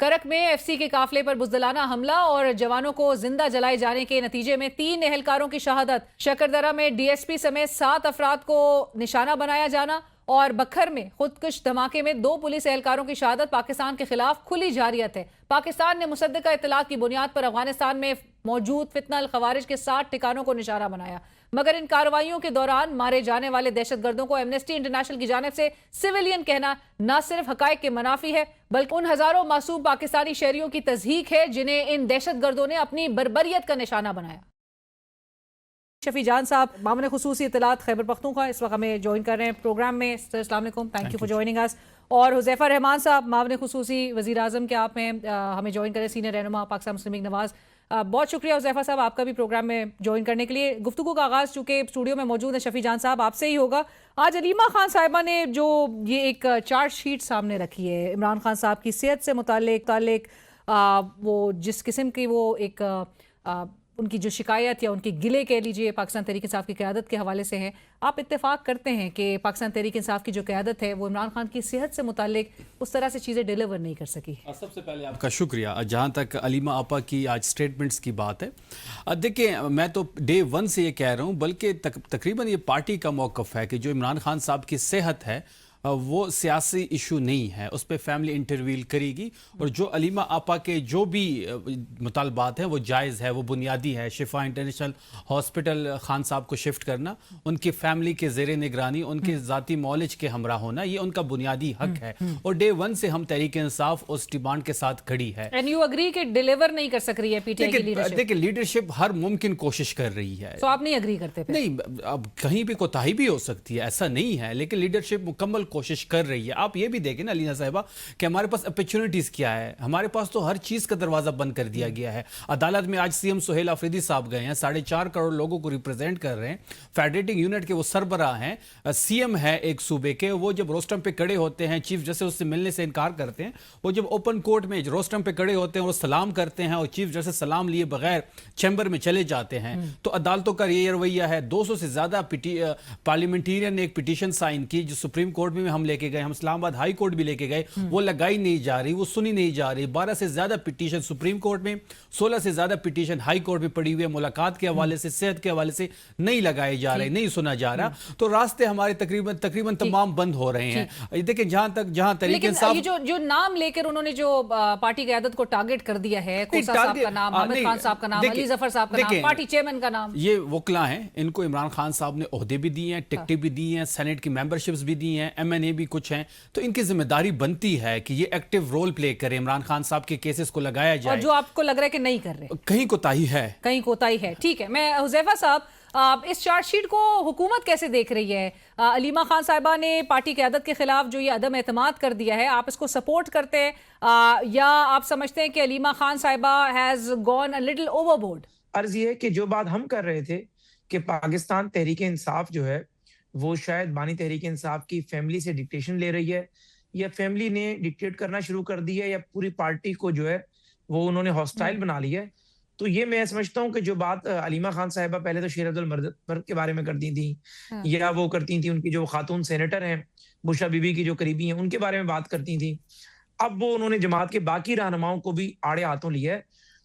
کرک میں F C کے قافلے پر بزدلانہ حملہ اور جوانوں کو زندہ جلائے جانے کے نتیجے میں 3 اہلکاروں کی شہادت. شکردرہ میں ڈی ایس پی سمیت 7 افراد کو نشانہ بنایا جانا اور بکھر میں خودکش دھماکے میں 2 پولیس اہلکاروں کی شہادت پاکستان کے خلاف کھلی جارحیت ہے. پاکستان نے مصدقہ اطلاعات کی بنیاد پر افغانستان میں موجود فتنہ الخوارج کے 60 ٹھکانوں کو نشانہ بنایا، مگر ان کارروائیوں کے دوران مارے جانے والے دہشت گردوں کو ایمنسٹی انٹرنیشنل کی جانب سے سویلین کہنا نہ صرف حقائق کے منافی ہے بلکہ ان ہزاروں معصوم پاکستانی شہریوں کی تضحیک ہے جنہیں ان دہشت گردوں نے اپنی بربریت کا نشانہ بنایا. شفیع جان صاحب، معاون خصوصی اطلاعات خیبر پختونخوا، اس وقت ہمیں جوائن کر رہے ہیں پروگرام میں. سر السلام علیکم، تھینک یو فار جوائننگ اس. اور حذیفہ رحمان صاحب، معاون خصوصی وزیر اعظم کے آپ ہیں، ہمیں جوائن کریں، سینئر رہنما پاکستان مسلم لیگ نواز. بہت شکریہ حذیفہ صاحب آپ کا بھی پروگرام میں جوائن کرنے کے لیے. گفتگو کا آغاز چونکہ اسٹوڈیو میں موجود ہیں شفیع جان صاحب، آپ سے ہی ہوگا. آج علیمہ خان صاحبہ نے جو یہ ایک چارج شیٹ سامنے رکھی ہے عمران خان صاحب کی صحت سے متعلق وہ جس قسم کی وہ ایک ان کی جو شکایت یا ان کی گلے کہہ لیجیے پاکستان تحریک انصاف کی قیادت کے حوالے سے ہیں، آپ اتفاق کرتے ہیں کہ پاکستان تحریک انصاف کی جو قیادت ہے وہ عمران خان کی صحت سے متعلق اس طرح سے چیزیں ڈیلیور نہیں کر سکی؟ سب سے پہلے آپ کا شکریہ. جہاں تک علیمہ آپا کی آج سٹیٹمنٹس کی بات ہے، دیکھیں میں تو ڈے 1 سے یہ کہہ رہا ہوں، بلکہ تقریباً یہ پارٹی کا موقف ہے کہ جو عمران خان صاحب کی صحت ہے وہ سیاسی ایشو نہیں ہے، اس پہ فیملی انٹرویل کرے گی، اور جو علیمہ آپا کے جو بھی مطالبات ہیں وہ جائز ہے، وہ بنیادی ہے. شفا انٹرنیشنل ہاسپٹل خان صاحب کو شفٹ کرنا، ان کی فیملی کے زیر نگرانی، ان کے ذاتی معالج کے ہمراہ ہونا، یہ ان کا بنیادی حق ہے، اور ڈے 1 سے ہم تحریک انصاف اس ڈیمانڈ کے ساتھ کھڑی ہے. اینڈ یو اگری کہ ڈیلیور نہیں کر سک رہی ہے پی ٹی آئی کی لیڈرشپ؟ دیکھیں لیڈرشپ ہر ممکن کوشش کر رہی ہے. تو آپ نہیں اگری کرتے پھر؟ نہیں، اب کہیں بھی کوتاہی بھی ہو سکتی ہے، ایسا نہیں ہے، لیکن لیڈرشپ مکمل کوشش کر رہی ہے. آپ یہ بھی دیکھیں نا علینا صاحبہ کہ ہمارے پاس اپرچونٹیز کیا ہے، ہمارے پاس تو ہر چیز کا دروازہ بند کر دیا گیا ہے. عدالت میں آج سی ایم سہیل آفریدی صاحب گئے ہیں، 4.5 کروڑ لوگوں کو ریپرزینٹ کر رہے ہیں، فیڈریٹنگ یونٹ کے وہ سربراہ ہیں، سی ایم ہے ایک صوبے کے. وہ جب روسٹم پہ کڑے ہوتے ہیں، چیف جسٹس سے ملنے سے انکار کرتے ہیں. وہ جب اوپن کورٹ میں روسٹم پہ کڑے ہوتے ہیں وہ سلام کرتے ہیں، اور چیف جسٹس سلام لیے بغیر چیمبر میں چلے جاتے ہیں. تو عدالتوں کا یہ رویہ ہے. 200 سے زیادہ پارلیمنٹیرین نے ایک پٹیشن سائن کی جو سپریم کورٹ میں ہم لے کے گئے، ہم اسلام آباد ہائی کورٹ بھی لے کے گئے، وہ لگائی نہیں جا رہی، وہ سنی نہیں جا رہی. 12 سے زیادہ پٹیشن سپریم کورٹ میں، 16 سے زیادہ پٹیشن ہائی کورٹ میں پڑی ہوئی ہے. ملاقات کے حوالے سے، صحت کے حوالے سے نہیں لگائے جا رہے، نہیں سنا جا رہا. تو راستے ہمارے تقریباً تمام بند ہو رہے ہیں. دیکھیں جہاں تحریک انصاف جو نام لے کر انہوں نے جو پارٹی قیادت کو ٹارگٹ کر دیا ہے، کوسا صاحب کا نام، حامد خان صاحب کا نام، علی ظفر صاحب کا نام، پارٹی چیئرمین کا نام، یہ وکلا ہیں. ان کو عمران خان صاحب نے عہدے بھی دیے ہیں، ٹکٹیں بھی دی ہیں، سینٹ کی ممبرشپس بھی دی ہیں، ایم این اے بھی کچھ ہیں. تو ان کی ذمہ داری بنتی ہے کہ یہ ایکٹیو رول پلے کرے، عمران خان صاحب کے کیسز کو لگایا جائے. اور جو آپ کو لگ رہا ہے کہ نہیں کر رہے، کہیں کوتاہی ہے. ٹھیک ہے. میں حذیفہ صاحب، اس چارج شیٹ کو حکومت کیسے دیکھ رہی ہے؟ علیمہ خان صاحبہ نے پارٹی قیادت کے خلاف جو یہ عدم اعتماد کر دیا ہے، آپ اس کو سپورٹ کرتے ہیں یا آپ سمجھتے ہیں کہ علیمہ خان صاحبہ has gone a little overboard? عرض یہ ہے کہ جو بات ہم کر رہے تھے کہ پاکستان تحریک انصاف جو ہے وہ شاید بانی تحریک انصاف کی فیملی سے ڈکٹیشن لے رہی ہے، یا فیملی نے ڈکٹیٹ کرنا شروع کر دی ہے، یا پوری پارٹی کو جو ہے وہ انہوں نے ہاسٹائل بنا لی ہے. تو یہ میں سمجھتا ہوں کہ جو بات علیمہ خان صاحبہ پہلے تو شیر عبدالمرد کے بارے میں کرتی تھیں، یا وہ کرتی تھیں ان کی جو خاتون سینیٹر ہیں بشرا بی بی کی جو قریبی ہیں ان کے بارے میں بات کرتی تھیں، اب وہ انہوں نے جماعت کے باقی رہنماؤں کو بھی آڑے ہاتھوں لیا ہے.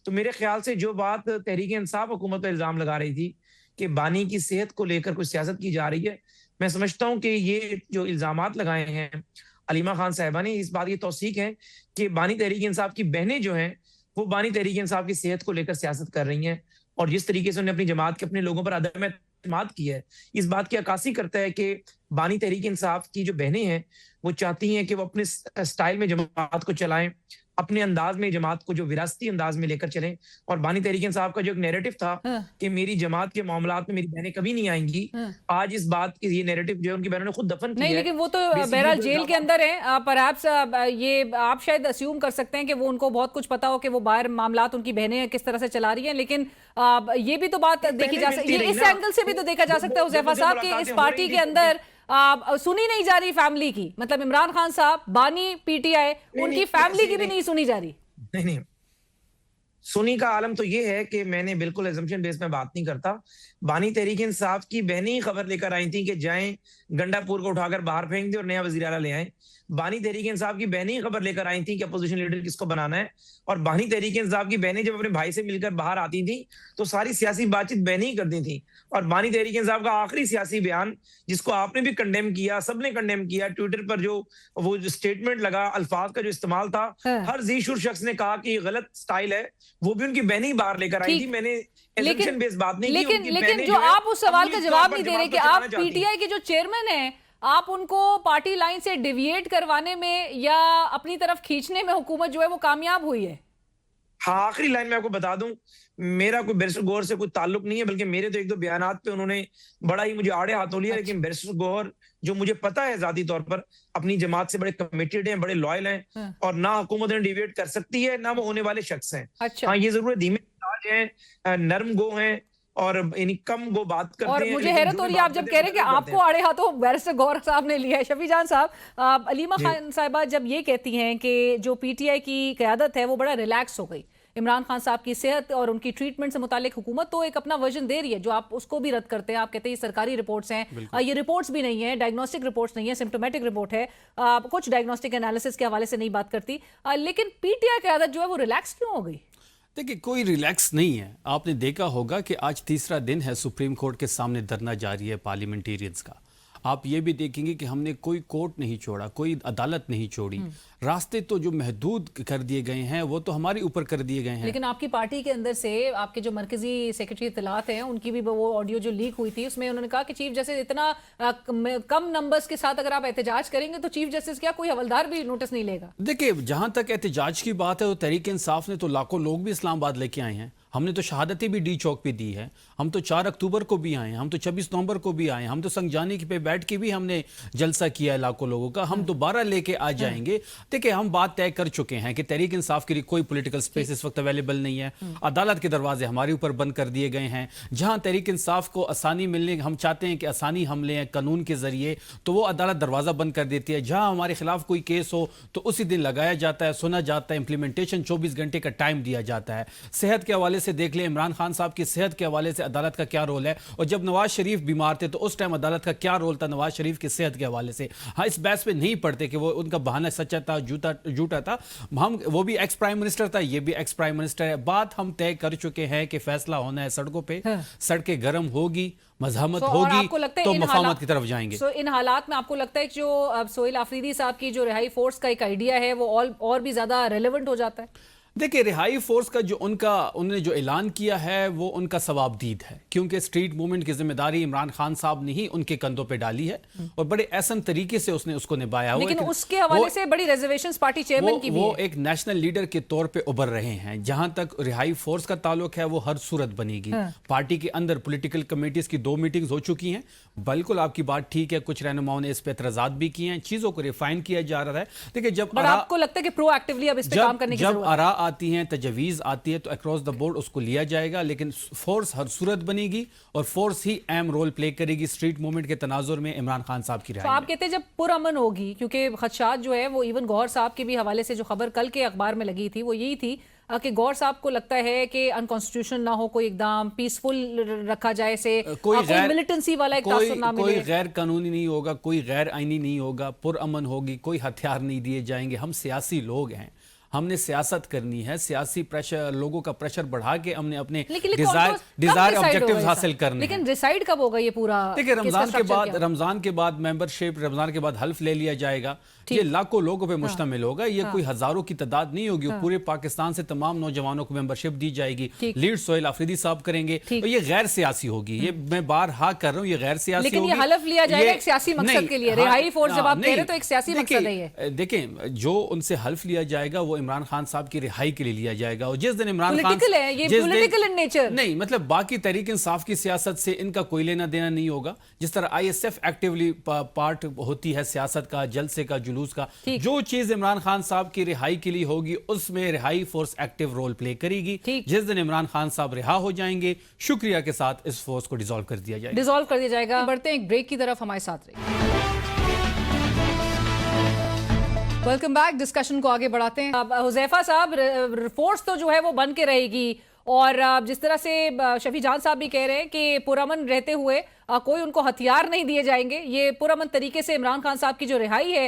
تو میرے خیال سے جو بات تحریک انصاف حکومت پہ الزام لگا رہی تھی کہ بانی کی صحت کو لے کر کوئی سیاست کی جا رہی ہے، میں سمجھتا ہوں کہ یہ جو الزامات لگائے ہیں علیمہ خان صاحبہ نے، اس بات کی توثیق ہے کہ بانی تحریک انصاف کی بہنیں جو ہیں وہ بانی تحریک انصاف کی صحت کو لے کر سیاست کر رہی ہیں، اور جس طریقے سے انہوں نے اپنی جماعت کے اپنے لوگوں پر عدم اعتماد کی ہے، اس بات کی عکاسی کرتا ہے کہ بانی تحریک انصاف کی جو بہنیں ہیں وہ چاہتی ہیں کہ وہ اپنے سٹائل میں جماعت کو چلائیں، اپنے انداز میں جماعت کو جو وراثتی انداز میں لے کر چلیں. اور بانی تحریک انصاف کا جو ایک نیریٹو تھا کہ میری جماعت کے معاملات میں میری بہنیں کبھی نہیں آئیں گی، آج اس بات کی یہ نیریٹو جو ان کی بہنوں نے خود دفن کی ہے. نہیں، لیکن وہ تو بہرحال جیل کے اندر ہیں. پرہیپس یہ آپ شاید اسیوم کر سکتے ہیں کہ وہ ان کو بہت کچھ پتا ہو کہ وہ باہر معاملات ان کی بہنیں کس طرح سے چلا رہی ہیں، لیکن یہ بھی تو بات دیکھی جا سکتی ہے، اس اینگل سے بھی تو دیکھا جا سکتا ہے حذیفہ صاحب کہ اس پارٹی کے اندر سنی نہیں جا رہی فیملی کی، مطلب عمران خان صاحب، بانی پی ٹی آئی، ان کی فیملی کی بھی نہیں سنی جا رہی. نہیں، سنی کا عالم تو یہ ہے کہ میں نے بالکل ایزمپشن بیس میں بات نہیں کرتا. بانی تحریک انصاف کی بہنیں ہی خبر لے کر آئی تھیں کہ جائیں گنڈا پور کو اٹھا کر باہر پھینک دیں اور نیا وزیر اعلیٰ لے آئیں. بانی تحریک انصاف کی بہنیں ہی خبر لے کر آئی تھیں کہ اپوزیشن لیڈر کس کو بنانا ہے, اور بانی تحریک انصاف کی بہنیں جب اپنے بھائی سے مل کر باہر آتی تھیں تو ساری سیاسی بات چیت بہنیں ہی کرتی تھیں. اور بانی تحریک انصاف کا آخری سیاسی بیان, جس کو آپ نے بھی کنڈیم کیا, سب نے کنڈیم کیا, ٹویٹر پر جو وہ اسٹیٹمنٹ لگا, الفاظ کا جو استعمال تھا, ہر ذی شعور شخص نے کہا کہ یہ غلط سٹائل ہے, وہ بھی ان کی بہنیں ہی باہر لے کر آئی تھی. میں نے assumption based بات نہیں کی, ان کی لیکن بہنیں جو ہے آپ اس سوال کا اپنی جواب طور نہیں پر دے رہے جماعت کہ کو آپ چلانا پی چاہتی ٹی ہیں. آئی کے جو چیئرمین ہیں, آپ ان کو پارٹی لائن سے ڈیویٹ کروانے میں یا اپنی طرف کھینچنے میں حکومت جو ہے وہ کامیاب ہوئی ہے. ہاں, آخری لائن میں آپ کو بتا دوں, میرا کوئی بیرسٹر گوہر سے کوئی تعلق نہیں ہے, بلکہ میرے تو ایک دو بیانات پہ انہوں نے بڑا ہی مجھے آڑے ہاتھوں لیا. لیکن بیرسٹر گوہر, جو مجھے پتا ہے ذاتی طور پر, اپنی جماعت سے بڑے کمیٹڈ ہیں, بڑے لائل ہیں, اور نہ حکومت ڈیویٹ کر سکتی ہے, نہ وہ ہونے والے شخص ہیں. ہاں, یہ ضرور دھیمے مزاج ہیں, نرم گو ہیں, اور یعنی کم گو بات کرتے اور ہیں. مجھے حیرت ہو رہی ہے آپ جب کہہ رہے ہیں کہ آپ کو آڑے ہاتھوں بیرسٹر گوہر صاحب نے لیا ہے. شفیع جان صاحب, علیمہ خان صاحبہ جب یہ کہتی ہیں کہ جو پی ٹی آئی کی قیادت ہے وہ بڑا ریلیکس ہو گئی, عمران خان صاحب کی صحت اور ان کی ٹریٹمنٹ سے متعلق حکومت تو ایک اپنا ورژن دے رہی ہے, جو آپ اس کو بھی رد کرتے ہیں. آپ کہتے ہیں یہ سرکاری رپورٹس ہیں, یہ رپورٹس بھی نہیں ہیں, ڈائگنوسٹک رپورٹس نہیں ہیں, سمپٹومیٹک رپورٹ ہے, کچھ ڈائگنوسٹک انالیسس کے حوالے سے نہیں بات کرتی. لیکن پی ٹی آئی قیادت جو ہے وہ ریلیکس کیوں ہو گئی؟ دیکھیں, کوئی ریلیکس نہیں ہے. آپ نے دیکھا ہوگا کہ آج تیسرا دن ہے سپریم کورٹ کے سامنے دھرنا جاری ہے پارلیمنٹیرینز کا. آپ یہ بھی دیکھیں گے کہ ہم نے کوئی کورٹ نہیں چھوڑا, کوئی عدالت نہیں چھوڑی. راستے تو جو محدود کر دیے گئے ہیں وہ تو ہمارے اوپر کر دیے گئے ہیں. لیکن آپ کی پارٹی کے اندر سے آپ کے جو مرکزی سیکرٹری اطلاعات ہیں, ان کی بھی وہ آڈیو جو لیک ہوئی تھی, اس میں انہوں نے کہا کہ چیف جسٹس اتنا کم نمبرز کے ساتھ اگر آپ احتجاج کریں گے تو چیف جسٹس کیا کوئی حوالدار بھی نوٹس نہیں لے گا. دیکھیں, جہاں تک احتجاج کی بات ہے تو تحریک انصاف نے تو لاکھوں لوگ بھی اسلام آباد لے کے آئے ہیں. ہم نے تو شہادتیں بھی ڈی چوک پہ دی ہے, ہم تو 4 اکتوبر کو بھی آئے ہیں, ہم تو 26 نومبر کو بھی آئے ہیں, ہم تو سنگجانی پہ بیٹھ کے بھی ہم نے جلسہ کیا ہے لاکھوں لوگوں کا, ہم دوبارہ لے کے آ جائیں گے. دیکھیں, ہم بات طے کر چکے ہیں کہ تحریک انصاف کے لیے کوئی پولیٹیکل سپیس اس وقت اویلیبل نہیں ہے. عدالت کے دروازے ہمارے اوپر بند کر دیے گئے ہیں. جہاں تحریک انصاف کو آسانی ملنے, ہم چاہتے ہیں کہ آسانی ہم لیں قانون کے ذریعے, تو وہ عدالت دروازہ بند کر دیتی ہے. جہاں ہمارے خلاف کوئی کیس ہو تو اسی دن لگایا جاتا ہے, سنا جاتا ہے, امپلیمنٹیشن 24 گھنٹے کا ٹائم دیا جاتا ہے. صحت کے حوالے سے دیکھ لیں, عمران خان صاحب کی صحت کے حوالے سے عدالت کا کیا رول ہے, اور جب نواز شریف بیمار تھے تو اس ٹائم عدالت کا کیا رول تھا نواز شریف کی صحت کے حوالے سے. ہاں, اس بحث پہ نہیں پڑتے کہ وہ ان کا بہانہ سچا تھا جھوٹا تھا. ہم, وہ بھی ایکس پرائم منسٹر تھا, یہ بھی ایکس پرائم منسٹر ہے. بات ہم طے کر چکے ہیں کہ فیصلہ ہونا ہے سڑکوں پہ, سڑکیں گرم ہوگی, مزاحمت ہوگی تو مفاہمت کی طرف جائیں گے. ان حالات میں آپ کو لگتا ہے کہ جو سہیل آفریدی صاحب کی جو رہائی فورس کا ایک آئیڈیا ہے وہ اور بھی زیادہ ریلیونٹ ہو جاتا ہے؟ دیکھیں, رہائی فورس کا جو انہوں نے جو اعلان کیا ہے وہ ان کا ثواب دید ہے, کیونکہ اسٹریٹ موومنٹ کی ذمہ داری عمران خان صاحب نے ہی ان کے کندھوں پہ ڈالی ہے, اور بڑے احسن طریقے سے اس نے اس کو نبھایا. لیکن اس کے حوالے سے بڑی ریزرویشنز پارٹی چیئرمین کی بھی وہ ایک نیشنل لیڈر کے طور پہ ابھر رہے ہیں. جہاں تک رہائی فورس کا تعلق ہے وہ ہر صورت بنے گی. پارٹی کے اندر پولیٹیکل کمیٹیز کی 2 میٹنگز ہو چکی ہیں. بالکل آپ کی بات ٹھیک ہے, کچھ رہنماؤں نے اس پہ اعتراضات بھی کیے ہیں, چیزوں کو ریفائن کیا جا رہا ہے. دیکھیں, جب آپ کو لگتا ہے کہ پرو ایکٹیولی اب اس پہ کام کرنے کی ضرورت ہے, جب آراء آتی ہیں, تجویز آتی ہے, تو اکراس دا بورڈ اس کو لیا جائے گا. لیکن فورس ہر صورت بنے گی, اور فورس ہی اہم رول پلے کرے گی اسٹریٹ موومنٹ کے تناظر میں عمران خان صاحب کی رہائی. تو آپ کہتے ہیں جب پرامن ہوگی, کیونکہ خدشات جو ہے وہ ایون گوہر صاحب کے بھی حوالے سے جو خبر کل کے اخبار میں لگی تھی وہ یہی تھی کہ گوہر صاحب کو لگتا ہے کہ انکانسٹیٹیوشنل نہ ہو کوئی اقدام, پیسفل رکھا جائے, سے کوئی ملیٹنسی والا ایک تاثر نہ ملے, کوئی غیر قانونی نہیں ہوگا, کوئی غیر آئینی نہیں ہوگا, پرامن ہوگی, کوئی ہتھیار نہیں دیے جائیں گے. ہم سیاسی لوگ ہیں, ہم نے سیاست کرنی ہے, سیاسی پریشر, لوگوں کا پریشر بڑھا کے ہم نے اپنے ڈیزائر آبجیکٹیوز حاصل کرنے. لیکن ڈیسائیڈ کب ہوگا یہ پورا؟ دیکھیں, رمضان کے بعد ممبرشپ, رمضان کے بعد حلف لے لیا جائے گا. یہ لاکھوں لوگوں پہ مشتمل ہوگا, یہ کوئی ہزاروں کی تعداد نہیں ہوگی. پورے پاکستان سے تمام نوجوانوں کو ممبرشپ دی جائے گی. لیڈ سہیل آفریدی صاحب کریں گے, اور یہ غیر سیاسی ہوگی. یہ میں بارہا کر رہا ہوں, یہ غیر سیاسی ہوگی. لیکن یہ حلف لیا جائے گا ایک سیاسی مقصد کے لیے. رہائی فورس جب آپ کہہ رہے تو ایک سیاسی مقصد ہے. دیکھیں, جو ان سے حلف لیا جائے گا وہ عمران خان صاحب کی رہائی کے لیے لیا جائے گا. اور جس دن Imran Khan political in nature نہیں, مطلب باقی تحریک انصاف کی سیاست سے ان کا کوئی لینا دینا نہیں ہوگا. جس طرح I S F actually part ہوتی ہے سیاست کا, جلسے کا, جلوس کا, جو چیز عمران خان صاحب کی رہائی کے لیے ہوگی اس میں رہائی فورس ایکٹیو رول پلے کرے گی. جس دن عمران خان صاحب رہا ہو جائیں گے, شکریہ کے ساتھ اس فورس کو ڈیزالو کر دیا جائے گا. بڑھتے ہیں ایک بریک کی طرف, ہمارے ساتھ رہیے. Welcome back. ڈسکشن کو آگے بڑھاتے ہیں. حذیفہ صاحب, فورس تو جو ہے وہ بن کے رہے گی, اور جس طرح سے شفیع جان صاحب بھی کہہ رہے ہیں کہ پرامن رہتے ہوئے کوئی ان کو ہتھیار نہیں دیے جائیں گے, یہ پرامن طریقے سے عمران خان صاحب کی جو رہائی ہے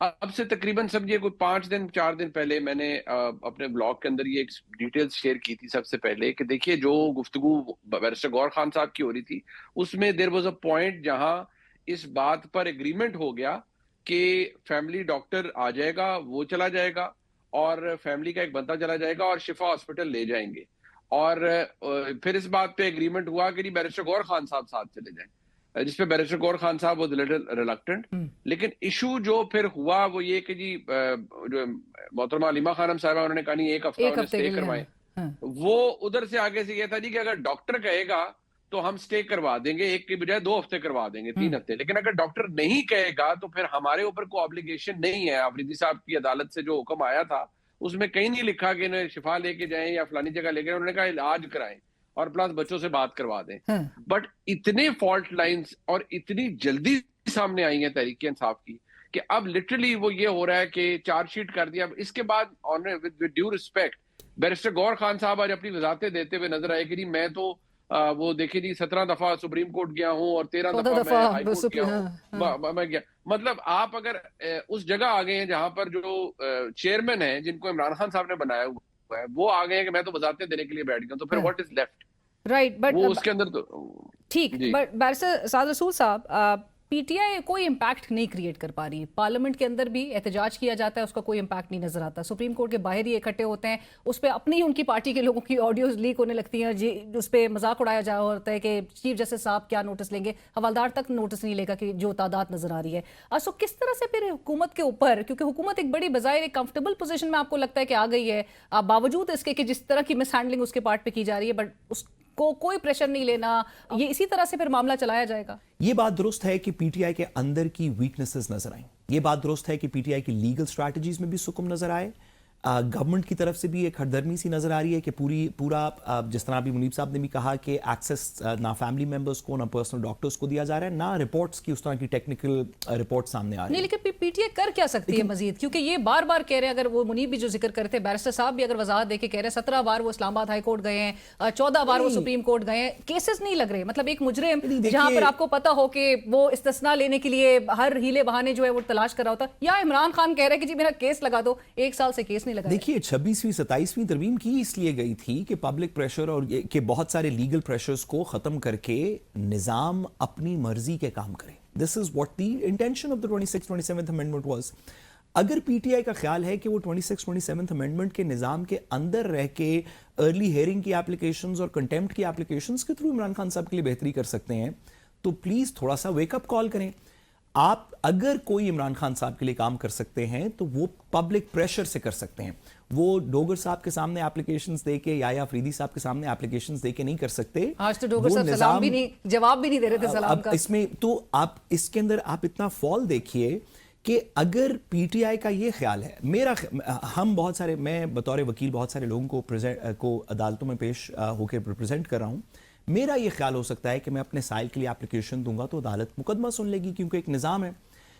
اب سے تقریباً سمجھیے کوئی 4 دن پہلے میں نے اپنے بلاگ کے اندر یہ ایک ڈیٹیلز شیئر کی تھی سب سے پہلے کہ دیکھیے جو گفتگو بیرسٹر غور خان صاحب کی ہو رہی تھی اس میں دیر واز اے پوائنٹ جہاں اس بات پر اگریمنٹ ہو گیا کہ فیملی ڈاکٹر آ جائے گا، وہ چلا جائے گا اور فیملی کا ایک بندہ چلا جائے گا اور شفا ہاسپٹل لے جائیں گے، اور پھر اس بات پہ اگریمنٹ ہوا کہ بیرسٹر غور خان صاحب ساتھ چلے جائیں، جس پہ بیرسٹر غور خان صاحب واز لٹل ریلکٹنٹ. لیکن ایشو جو پھر ہوا وہ یہ کہ جی جو محترمہ علیمہ خانم صاحبہ انہوں نے کہا نہیں ایک ہفتہ اسٹے کروائیں. وہ ادھر سے آگے سے یہ تھا جی کہ اگر ڈاکٹر کہے گا تو ہم اسٹے کروا دیں گے، ایک کی بجائے 2 ہفتے کروا دیں گے، 3 ہفتے. لیکن اگر ڈاکٹر نہیں کہے گا تو پھر ہمارے اوپر کوئی آبلیگیشن نہیں ہے. آفریدی صاحب کی عدالت سے جو حکم آیا تھا اس میں کہیں نہیں لکھا کہ انہیں شفا لے کے جائیں یا فلانی جگہ لے کے، انہوں نے کہا علاج کرائیں اور پلس بچوں سے بات کروا دیں. بٹ اتنے فالٹ لائنز اور اتنی جلدی سامنے آئی ہیں تحریک انصاف کی کہ اب لٹرلی وہ یہ ہو رہا ہے کہ چارج شیٹ کر دیا. اس کے بعد ود ڈیو ریسپیکٹ بیرسٹر غور خان صاحب آج اپنی وضاحتیں دیتے ہوئے نظر آئے کہ جی میں تو وہ دیکھیں جی 17 دفعہ سپریم کورٹ گیا ہوں اور 13 دفعہ میں ہائی کورٹ گیا ہوں. میں گیا مطلب آپ اگر اس جگہ آ گئے ہیں جہاں پر جو چیئرمین ہیں جن کو عمران خان صاحب نے بنایا ہوا ہے وہ آ گئے ہیں کہ میں تو وضاحتیں دینے کے لیے بیٹھ گیا ہوں، تو پھر what is left? Right, but وہ اس کے اندر تو ٹھیک. بٹ بیرسٹر سعد رسول صاحب، پی ٹی آئی کوئی امپیکٹ نہیں کریٹ کر پا رہی. پارلیمنٹ کے اندر بھی احتجاج کیا جاتا ہے، اس کا کوئی امپیکٹ نہیں نظر آتا. سپریم کورٹ کے باہر ہی اکٹھے ہوتے ہیں، اس پہ اپنی ان کی پارٹی کے لوگوں کی آڈیوز لیک ہونے لگتی ہیں، جی اس پہ مذاق اڑایا جا رہا ہوتا ہے کہ چیف جسٹس صاحب کیا نوٹس لیں گے، حوالدار تک نوٹس نہیں لے گا کہ جو تعداد نظر آ رہی ہے. سو کس طرح سے پھر حکومت کے اوپر، کیونکہ حکومت ایک بڑی بظاہر ایک کمفرٹیبل پوزیشن میں آپ کو لگتا ہے کہ آ گئی ہے، باوجود اس کے کہ جس طرح کی مس ہینڈلنگ اس کے پارٹ پہ کی جا رہی ہے، بٹ اس کو کوئی پریشر نہیں لینا، یہ اسی طرح سے پھر معاملہ چلایا جائے گا؟ یہ بات درست ہے کہ پی ٹی آئی کے اندر کی ویکنسز نظر آئیں. یہ بات درست ہے کہ پی ٹی آئی کی لیگل سٹریٹجیز میں بھی سکم نظر آئے. گورنمنٹ کی طرف سے بھی ایک ہردرمی سی نظر آ رہی ہے کہ پورا جس طرح ابھی منیب صاحب نے بھی کہا کہ ایکسیس نہ فیملی ممبرز کو نہ پرسنل ڈاکٹرز کو دیا جا رہا ہے، نہ رپورٹس کی اس طرح کی ٹیکنیکل رپورٹ سامنے آ رہی ہے. نہیں، لیکن پی ٹی آئی کر کیا سکتی ہے مزید؟ کیونکہ یہ بار بار کہہ رہے ہیں، اگر وہ منیب بھی جو ذکر کرتے ہیں، بیرسٹر صاحب بھی اگر وضاحت دے کے کہہ رہے ہیں 17 بار وہ اسلام آباد ہائی کورٹ گئے ہیں، 14 بار وہ سپریم کورٹ گئے ہیں، کیسز نہیں لگ رہے. مطلب ایک مجرم جہاں پر آپ کو پتا ہو کہ وہ استثناء لینے کے لیے ہر ہیلے بہانے جو ہے وہ تلاش کر رہا ہوتا، یا عمران خان کہہ رہے ہیں کہ جی میرا کیس لگا دو، 1 سال سے کیس نہیں لگا. دیکھیے 26ویں 27ویں ترمیم کی اس لیے گئی تھی کہ پبلک پریشر اور کہ بہت سارے لیگل پریشرز کو ختم کر کے نظام اپنی مرضی کے کام کرے. This is what the intention of the 26-27 amendment was. اگر پی ٹی آئی کا خیال ہے کہ وہ 26-27 امینڈمنٹ کے نظام کے اندر رہ کے ارلی ہیئرنگ کی اپلیکیشنز اور کنٹیمپٹ کی اپلیکیشنز کے تھرو عمران خان صاحب کے لیے بہتری کر سکتے ہیں، تو پلیز تھوڑا سا ویک اپ کال کریں. آپ اگر کوئی عمران خان صاحب کے لیے کام کر سکتے ہیں تو وہ پبلک پریشر سے کر سکتے ہیں. وہ ڈوگر صاحب کے سامنے اپلیکیشنز دے کے یا فریدی صاحب کے سامنے اپلیکیشنز دے کے نہیں کر سکتے. آج تو ڈوگر صاحب سلام بھی نہیں، جواب بھی نہیں دے رہے تھے سلام کا. اس میں تو آپ اس کے اندر آپ اتنا فال دیکھیے کہ اگر پی ٹی آئی کا یہ خیال ہے، ہم بہت سارے، میں بطور وکیل بہت سارے لوگوں کو عدالتوں میں پیش ہو کے ریپرزینٹ کر رہا ہوں. میرا یہ خیال ہو سکتا ہے کہ میں اپنے سائل کے لیے اپلیکیشن دوں گا تو عدالت مقدمہ سن لے گی کیونکہ ایک نظام ہے.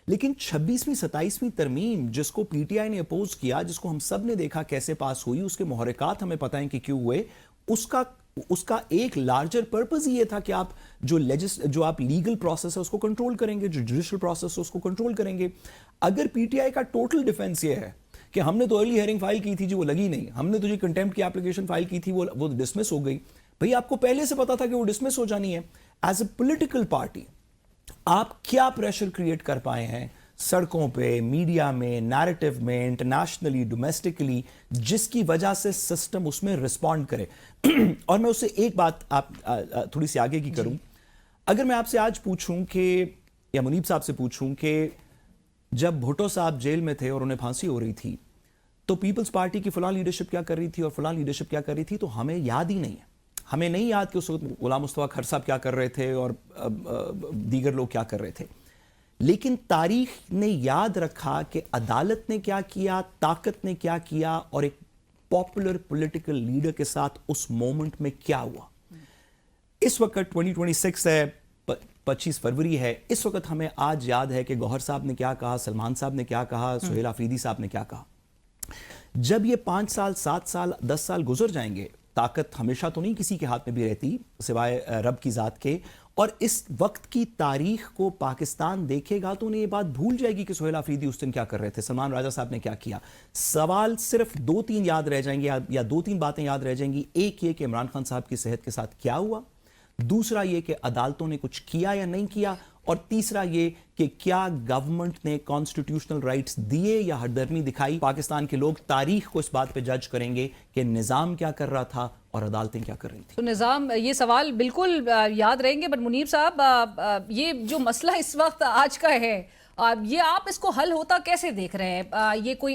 لیکن 26ویں 27ویں ترمیم جس کو پی ٹی آئی نے اپوز کیا، جس کو ہم سب نے دیکھا کیسے پاس ہوئی، اس کے محرکات ہمیں پتہ ہیں کہ کیوں ہوئے، اس کا ایک لارجر پرپز یہ تھا کہ آپ جو آپ لیگل پروسیس ہے اس کو کنٹرول کریں گے، جو جوڈیشل پروسیس ہے اس کو کنٹرول کریں گے. اگر پی ٹی آئی کا ٹوٹل ڈیفنس یہ ہے کہ ہم نے تو ارلی ہیئرنگ فائل کی تھی جی وہ لگی نہیں، ہم نے تو جی کنٹیمپٹ کی اپلیکیشن فائل کی تھی وہ ڈسمس ہو گئی، بھئی آپ کو پہلے سے پتا تھا کہ وہ ڈسمس ہو جانی ہے. ایز اے پولیٹیکل پارٹی آپ کیا پریشر کریٹ کر پائے ہیں سڑکوں پہ، میڈیا میں، نیریٹو میں، انٹرنیشنلی، ڈومیسٹکلی، جس کی وجہ سے سسٹم اس میں رسپونڈ کرے. اور میں اس سے ایک بات آپ تھوڑی سی آگے کی کروں. اگر میں آپ سے آج پوچھوں کہ، یا منیب صاحب سے پوچھوں کہ جب بھٹو صاحب جیل میں تھے اور انہیں پھانسی ہو رہی تھی تو پیپلز پارٹی کی فلاں لیڈرشپ کیا کر رہی تھی اور فلاں لیڈرشپ کیا کر رہی تھی، تو ہمیں یاد ہی نہیں ہے. ہمیں نہیں یاد کہ اس وقت غلام مصطفیٰ کھر صاحب کیا کر رہے تھے اور دیگر لوگ کیا کر رہے تھے. لیکن تاریخ نے یاد رکھا کہ عدالت نے کیا کیا، طاقت نے کیا کیا، اور ایک پاپولر پولیٹیکل لیڈر کے ساتھ اس مومنٹ میں کیا ہوا. اس وقت 2026 ہے، 25 فروری ہے. اس وقت ہمیں آج یاد ہے کہ گوہر صاحب نے کیا کہا، سلمان صاحب نے کیا کہا، سہیل آفریدی صاحب نے کیا کہا. جب یہ 5 سال 7 سال 10 سال گزر جائیں گے، طاقت ہمیشہ تو نہیں کسی کے ہاتھ میں بھی رہتی سوائے رب کی ذات کے، اور اس وقت کی تاریخ کو پاکستان دیکھے گا تو انہیں یہ بات بھول جائے گی کہ سہیل آفریدی اس دن کیا کر رہے تھے, سلمان راجہ صاحب نے کیا کیا. سوال صرف 2-3 یاد رہ جائیں گے یا 2-3 باتیں یاد رہ جائیں گی. ایک یہ کہ عمران خان صاحب کی صحت کے ساتھ کیا ہوا, دوسرا یہ کہ عدالتوں نے کچھ کیا یا نہیں کیا, اور تیسرا یہ کہ کیا گورنمنٹ نے کانسٹیٹیوشنل رائٹس دیے یا ہردرمی دکھائی. پاکستان کے لوگ تاریخ کو اس بات پہ جج کریں گے کہ نظام کیا کر رہا تھا اور عدالتیں کیا کر رہی تھیں. تو نظام, یہ سوال بالکل یاد رہیں گے. بٹ منیب صاحب, یہ جو مسئلہ اس وقت آج کا ہے, یہ آپ اس کو حل ہوتا کیسے دیکھ رہے ہیں؟ یہ کوئی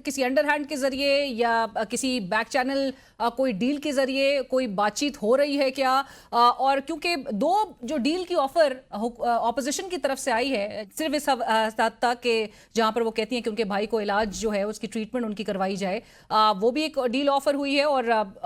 کسی انڈر ہینڈ کے ذریعے یا کسی بیک چینل کوئی ڈیل کے ذریعے کوئی بات چیت ہو رہی ہے کیا؟ اور کیونکہ دو جو ڈیل کی آفر اپوزیشن کی طرف سے آئی ہے, صرف اس حد تک کہ جہاں پر وہ کہتی ہیں کہ ان کے بھائی کو علاج جو ہے اس کی ٹریٹمنٹ ان کی کروائی جائے, وہ بھی ایک ڈیل آفر ہوئی ہے. اور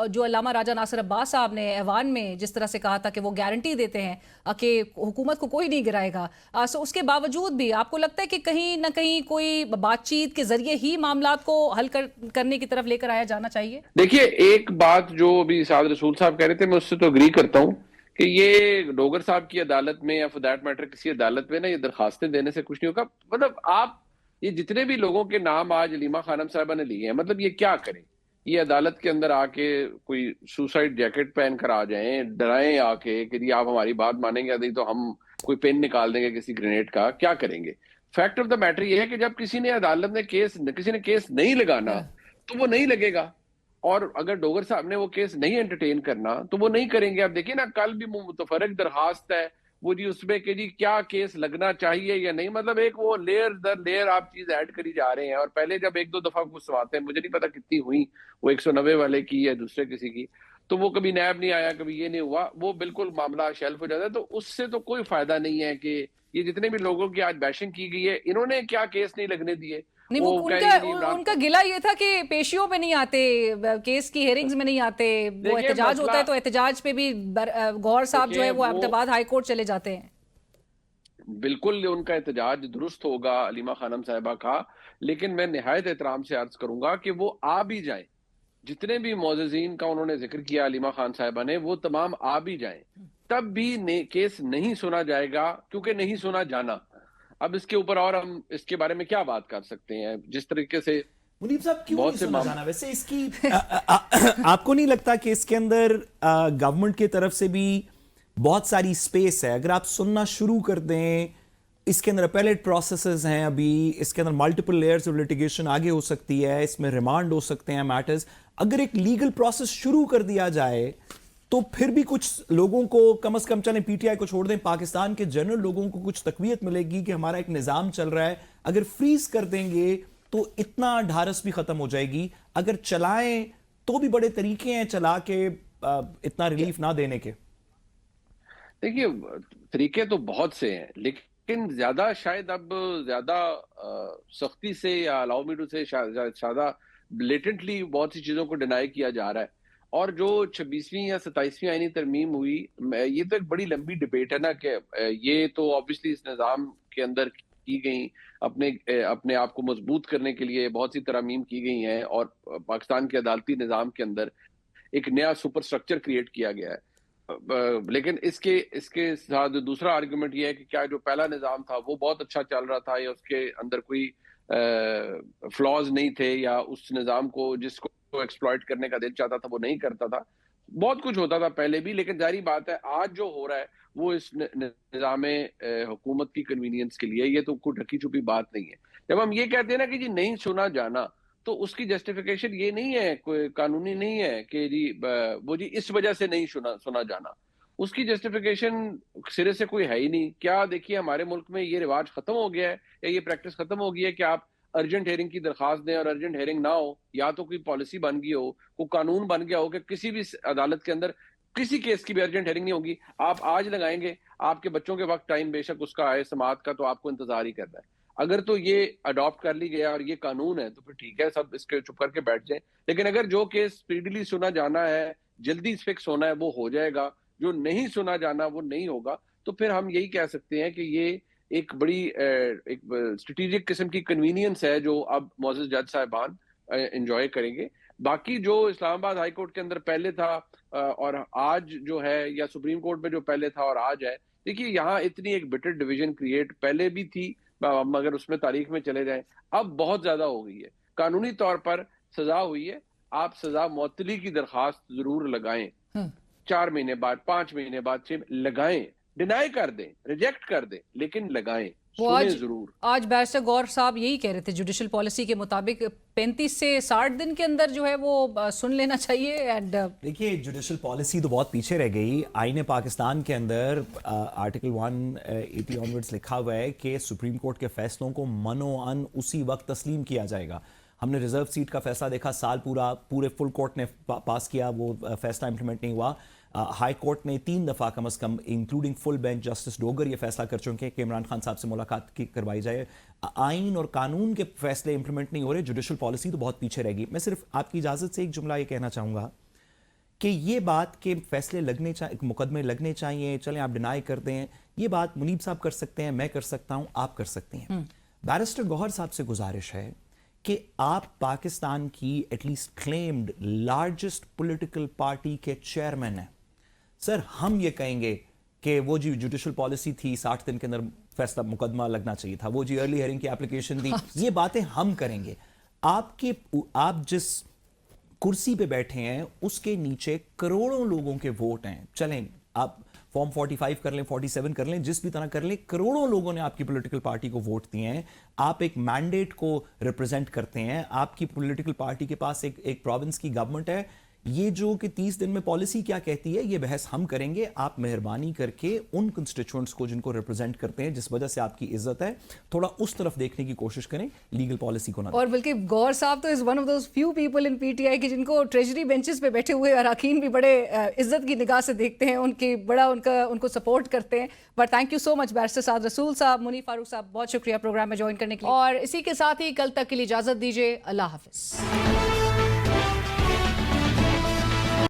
جو علامہ راجہ ناصر عباس صاحب نے ایوان میں جس طرح سے کہا تھا کہ وہ گارنٹی دیتے ہیں کہ حکومت کو کوئی نہیں گرائے گا, سو اس کے باوجود بھی آپ کو لگتا ہے کہ کہیں نہ کہیں کوئی بات چیت کے ذریعے ہی معاملات کو حل کرنے کی طرف لے کر آیا جانا چاہیے؟ دیکھیے, ایک بات جو ابھی سعد رسول صاحب کہہ رہے تھے, میں اس سے تو اگری کرتا ہوں کہ یہ ڈوگر صاحب کی عدالت میں یا فور دیٹ میٹر کسی عدالت میں نا یہ درخواستیں دینے سے کچھ نہیں ہوگا. مطلب آپ یہ جتنے بھی لوگوں کے نام آج علیمہ خانم صاحبہ نے لیے ہیں, مطلب یہ کیا کریں؟ یہ عدالت کے اندر آ کے کوئی سوسائڈ جیکٹ پہن کر آ جائیں, ڈرائیں آ کے کہ جی آپ ہماری بات مانیں گے نہیں تو ہم کوئی پین نکال دیں گے کسی گرینیڈ کا, کیا کریں گے؟ فیکٹ آف دا میٹر یہ ہے کہ جب کسی نے عدالت نے کسی نے کیس نہیں لگانا تو وہ نہیں لگے گا, اور اگر ڈوگر صاحب نے وہ کیس نہیں انٹرٹین کرنا تو وہ نہیں کریں گے. آپ دیکھیں نا, کل بھی متفرق درخواست ہے وہ جی اس میں کہ جی کیا کیس لگنا چاہیے یا نہیں, مطلب ایک وہ لیئر در لیئر آپ چیز ایڈ کری جا رہے ہیں. اور پہلے جب 1-2 دفعہ کچھ سنواتے ہیں, مجھے نہیں پتا کتنی ہوئی, وہ 190 والے کی یا دوسرے کسی کی, تو وہ کبھی نیب نہیں آیا, کبھی یہ نہیں ہوا, وہ بالکل معاملہ شیلف ہو جاتا ہے. تو اس سے تو کوئی فائدہ نہیں ہے کہ یہ جتنے بھی لوگوں کی آج بیشنگ کی گئی ہے, انہوں نے کیا کیس نہیں لگنے دیے. ان کا گلہ یہ تھا کہ پیشیوں پہ نہیں آتے, کیس کی ہیئرنگز میں نہیں آتے, وہ احتجاج ہوتا ہے تو احتجاج پہ بھی گوہر صاحب جو ہے وہ احمد آباد ہائی کورٹ چلے جاتے ہیں. بالکل ان کا احتجاج درست ہوگا علیمہ خانم صاحبہ کا, لیکن میں نہایت احترام سے عرض کروں گا کہ وہ آ بھی جائیں. جتنے بھی معززین کا انہوں نے ذکر کیا علیمہ خان صاحبہ نے, وہ تمام آ بھی جائیں, تب بھی کیس نہیں سنا جائے گا کیونکہ نہیں سنا جانا. اب اس کے اوپر اور ہم اس کے بارے میں کیا بات کر سکتے ہیں؟ جس طریقے سے منیب صاحب کیوں نہیں سنا جانا؟ ویسے اس کی آپ کو نہیں لگتا کہ اس کے اندر گورنمنٹ کی طرف سے بھی بہت ساری سپیس ہے؟ اگر آپ سننا شروع کر دیں, اس کے اندر اپیلیٹ پروسیسز ہیں, ابھی اس کے اندر ملٹیپل لیئرز آف لیٹیگیشن آگے ہو سکتی ہے, اس میں ریمانڈ ہو سکتے ہیں میٹرز. اگر ایک لیگل پروسیس شروع کر دیا جائے تو پھر بھی کچھ لوگوں کو کم از کم, چلیں پی ٹی آئی کو چھوڑ دیں, پاکستان کے جنرل لوگوں کو کچھ تقویت ملے گی کہ ہمارا ایک نظام چل رہا ہے. اگر فریز کر دیں گے تو اتنا ڈھارس بھی ختم ہو جائے گی. اگر چلائیں تو بھی بڑے طریقے ہیں چلا کے اتنا ریلیف نہ دینے کے. دیکھیے, طریقے تو بہت سے ہیں, لیکن زیادہ شاید اب زیادہ سختی سے یا الاؤ می ٹو سے زیادہ بلیٹنٹلی بہت سی چیزوں کو ڈینائی کیا جا رہا ہے. اور جو 26ویں یا 27ویں آئینی ترمیم ہوئی, یہ تو ایک بڑی لمبی ڈبیٹ ہے نا, کہ یہ تو آبویسلی اس نظام کے اندر کی گئی اپنے آپ کو مضبوط کرنے کے لیے بہت سی ترامیم کی گئی ہیں, اور پاکستان کے عدالتی نظام کے اندر ایک نیا سپر سٹرکچر کریٹ کیا گیا ہے. لیکن اس کے ساتھ دوسرا آرگومنٹ یہ ہے کہ کیا جو پہلا نظام تھا وہ بہت اچھا چل رہا تھا, یا اس کے اندر کوئی فلاز نہیں تھے, یا اس نظام کو جس کو ایکسپلائٹ کرنے کا دل چاہتا تھا وہ نہیں کرتا تھا. بہت کچھ ہوتا تھا پہلے بھی, لیکن ظاہری بات ہے آج جو ہو رہا ہے وہ اس نظام حکومت کی کنوینئنس کے لیے, یہ تو کوئی ڈھکی چھپی بات نہیں ہے. جب ہم یہ کہتے ہیں نا کہ جی نہیں سنا جانا, تو اس کی جسٹیفیکیشن یہ نہیں ہے, کوئی قانونی نہیں ہے کہ جی وہ جی اس وجہ سے نہیں سنا جانا. اس کی جسٹیفیکیشن سرے سے کوئی ہے ہی نہیں. کیا دیکھیے, ہمارے ملک میں یہ رواج ختم ہو گیا ہے, یا یہ پریکٹس ختم ہو گئی ہے کہ آپ ارجنٹ ہیئرنگ کی درخواست دیں اور ارجنٹ ہیئرنگ نہ ہو, یا تو کوئی پالیسی بن گئی ہو, کوئی قانون بن گیا ہو کہ کسی بھی عدالت کے اندر کسی کیس کی بھی ارجنٹ ہیئرنگ نہیں ہوگی. آپ آج لگائیں گے, آپ کے بچوں کے وقت ٹائم بے شک اس کا ہے سماعت کا, تو آپ کو انتظار ہی کرنا ہے. اگر تو یہ اڈاپٹ کر لی گیا اور یہ قانون ہے تو پھر ٹھیک ہے, سب اس کے چپ کر کے بیٹھ جائیں. لیکن اگر جو کیس اسپیڈلی سنا جانا ہے, جلدی فکس ہونا ہے, وہ ہو جائے گا. جو نہیں سنا جانا وہ نہیں ہوگا. تو پھر ہم یہی کہہ سکتے ہیں کہ یہ ایک بڑی ایک اسٹریٹجک قسم کی کنوینئنس ہے جو اب معزز جج صاحبان انجوائے کریں گے. باقی جو اسلام آباد ہائی کورٹ کے اندر پہلے تھا اور آج جو ہے یا سپریم کورٹ میں جو پہلے تھا اور آج ہے، دیکھیے یہاں اتنی ایک بٹر ڈویژن کریٹ پہلے بھی تھی، مگر اس میں تاریخ میں چلے جائیں اب بہت زیادہ ہو گئی ہے. قانونی طور پر سزا ہوئی ہے، آپ سزا معطلی کی درخواست ضرور لگائیں، 4 مہینے بعد 5 مہینے بعد 6 لگائیں، ڈینائی کر دیں، ریجیکٹ کر دیں، لیکن لگائیں. وہ آج بیرسٹر غور صاحب یہی کہہ رہے تھے جوڈیشل پالیسی کے مطابق 35 سے 60 دن کے اندر جو ہے وہ سن لینا چاہیے. اینڈ دیکھیے جوڈیشل پالیسی تو بہت پیچھے رہ گئی. آئین پاکستان کے اندر آرٹیکل 180 آنورڈز لکھا ہوا ہے کہ سپریم کورٹ کے فیصلوں کو منو ان اسی وقت تسلیم کیا جائے گا. ہم نے ریزرو سیٹ کا فیصلہ دیکھا، سال پورے فل کورٹ نے پاس کیا، وہ فیصلہ امپلیمنٹ نہیں ہوا. ہائی کورٹ نے 3 دفعہ کم از کم including full bench justice Dogar یہ فیصلہ کر چکے کہ عمران خان صاحب سے ملاقات کروائی جائے. آئین اور قانون کے فیصلے امپلیمنٹ نہیں ہو رہے، جوڈیشل پالیسی تو بہت پیچھے رہ گئی. میں صرف آپ کی اجازت سے ایک جملہ یہ کہنا چاہوں گا کہ یہ بات کہ فیصلے لگنے چاہیے، مقدمے لگنے چاہیے، چلیں آپ ڈینائی کر دیں، یہ بات منیب صاحب کر سکتے ہیں، میں کر سکتا ہوں، آپ کر سکتے ہیں. بیرسٹر گوہر صاحب سے گزارش ہے کہ آپ پاکستان کی at least claimed largest political party کے چیئرمین ہیں. سر ہم یہ کہیں گے کہ وہ جی جوڈیشل پالیسی تھی 60 دن کے اندر فیصلہ مقدمہ لگنا چاہیے تھا، وہ جی ارلی ہیئرنگ کی اپلیکیشن تھی، یہ باتیں ہم کریں گے. آپ جس کرسی پہ بیٹھے ہیں اس کے نیچے کروڑوں لوگوں کے ووٹ ہیں. چلیں آپ فارم 45 کر لیں، 47 کر لیں، جس بھی طرح کر لیں، کروڑوں لوگوں نے آپ کی پولیٹیکل پارٹی کو ووٹ دیے ہیں. آپ ایک مینڈیٹ کو ریپرزینٹ کرتے ہیں، آپ کی پولیٹیکل پارٹی کے پاس ایک پروونس کی گورنمنٹ ہے. یہ جو کہ 30 دن میں پالیسی کیا کہتی ہے یہ بحث ہم کریں گے. آپ مہربانی کر کے ان کنسٹیچوئنٹس کو جن کو ریپرزینٹ کرتے ہیں، جس وجہ سے آپ کی عزت ہے، تھوڑا اس طرف دیکھنے کی کوشش کریں، لیگل پالیسی کو نہ. اور بلکہ غور صاحب تو is one of those few people in P T I کہ جن کو ٹریجری بینچز پہ بیٹھے ہوئے اراکین بھی بڑے عزت کی نگاہ سے دیکھتے ہیں، ان کو سپورٹ کرتے ہیں. But thank you so much barrister Saad Rasool صاحب، منیب فاروق صاحب، بہت شکریہ پروگرام میں جوائن کرنے کے لیے. اور اسی کے ساتھ ہی کل تک کے لیے اجازت دیجیے. اللہ حافظ.